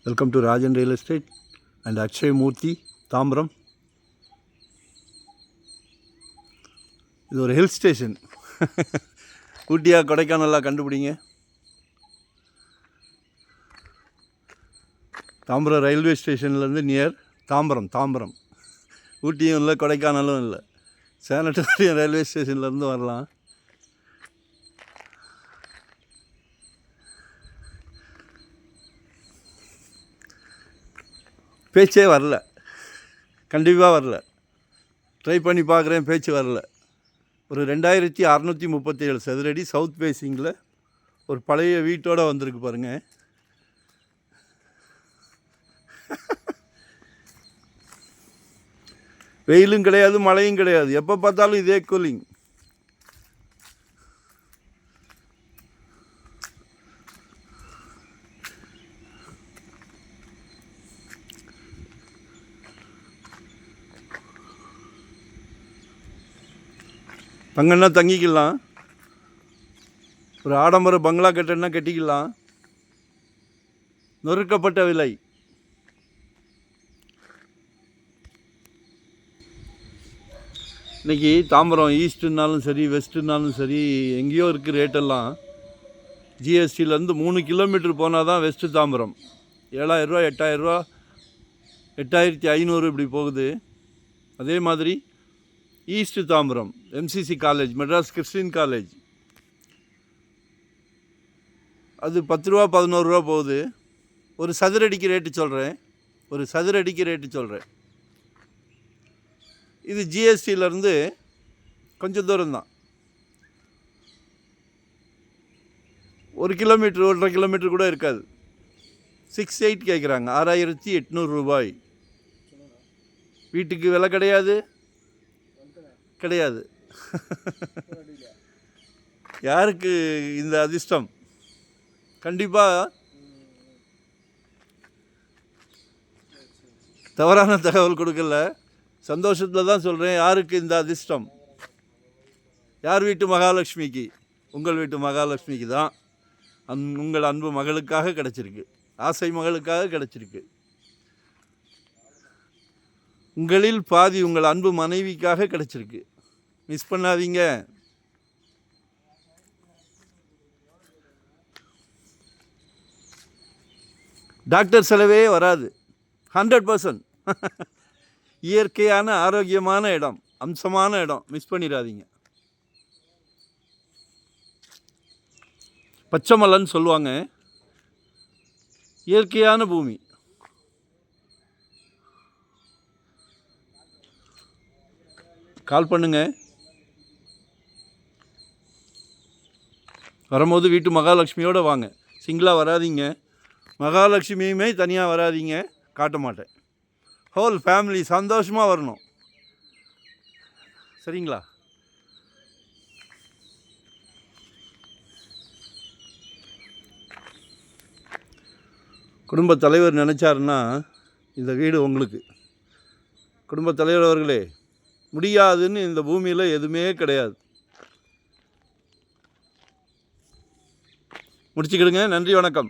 Welcome to Rajan real estate and Akshay Murthy Tambaram. இது ஒரு hill station. ஊட்டியா கொடைக்கானலா கண்டுபிடிங்க. தாம்பரம் ரயில்வே ஸ்டேஷன்லேருந்து நியர் தாம்பரம். ஊட்டியும் இல்லை, கொடைக்கானலும் இல்லை. சேனட்டோரியம் ரயில்வே ஸ்டேஷன்லேருந்து வரலாம். பேச்சே வரல, கண்டிப்பாக வரல. ட்ரை பண்ணி பார்க்குறேன், பேச்சு வரல. ஒரு 2637 சதுரடி சவுத் ஃபேஸிங்கில் ஒரு பழைய வீட்டோடு வந்திருக்கு பாருங்கள். வெயிலும் கிடையாது, மழையும் கிடையாது, எப்போ பார்த்தாலும் இதே கூலிங். தங்கன்னா தங்கிக்கலாம், ஒரு ஆடம்பர பங்களா கட்டணுன்னா கட்டிக்கலாம். நொறுக்கப்பட்ட விலை. இன்றைக்கி தாம்பரம் ஈஸ்ட்டுன்னாலும் சரி, வெஸ்ட்டுன்னாலும் சரி, எங்கேயோ இருக்குது ரேட்டெல்லாம். ஜிஎஸ்டிலேருந்து 3 கிலோமீட்டர் போனால் தான் வெஸ்ட்டு தாம்பரம். 7000 ரூபா, 8000 ரூபா, 8500 இப்படி போகுது. அதே மாதிரி east Tambaram MCC college, Madras Christian college, அது 10 ரூபா 11 ரூபா போகுது. ஒரு சதுரடிக்கு ரேட்டு சொல்கிறேன். இது ஜிஎஸ்டியிலேருந்து கொஞ்சம் தூரம் தான். 1 கிலோமீட்டர் 1.5 கிலோமீட்டர் கூட இருக்காது. 6,800 கேட்குறாங்க, 6800 ரூபாய். வீட்டுக்கு விலை கிடையாது. யாருக்கு இந்த அதிர்ஷ்டம்? கண்டிப்பாக தவறான தகவல் கொடுக்கல, சந்தோஷத்தில் தான் சொல்கிறேன். யாருக்கு இந்த அதிர்ஷ்டம்? யார் வீட்டு மகாலட்சுமிக்கு? உங்கள் வீட்டு மகாலட்சுமிக்கு தான். உங்கள் அன்பு மகளுக்காக கிடச்சிருக்கு, ஆசை மகளுக்காக கிடச்சிருக்கு. உங்களில் பாதி உங்கள் அன்பு மனைவிக்காக கிடச்சிருக்கு. மிஸ் பண்ணாதீங்க. டாக்டர் செலவே வராது, 100%. இயற்கையான ஆரோக்கியமான இடம், அம்சமான இடம், மிஸ் பண்ணிடாதீங்க. பச்சைமலைன்னு சொல்லுவாங்க, இயற்கையான பூமி. கால் பண்ணுங்க. வரும்போது வீட்டு மகாலட்சுமியோடு வாங்க, சிங்கிளாக வராதிங்க. மகாலட்சுமியுமே தனியாக வராதிங்க, காட்ட மாட்டேன். ஹோல் ஃபேமிலி சந்தோஷமாக வரணும், சரிங்களா? குடும்பத் தலைவர் நினச்சாருன்னா இந்த வீடு உங்களுக்கு. குடும்பத் தலைவர் அவர்களே, முடியாதுன்னு இந்த பூமியில் எதுவுமே கிடையாது. முடிச்சுக்கிடுங்க. நன்றி, வணக்கம்.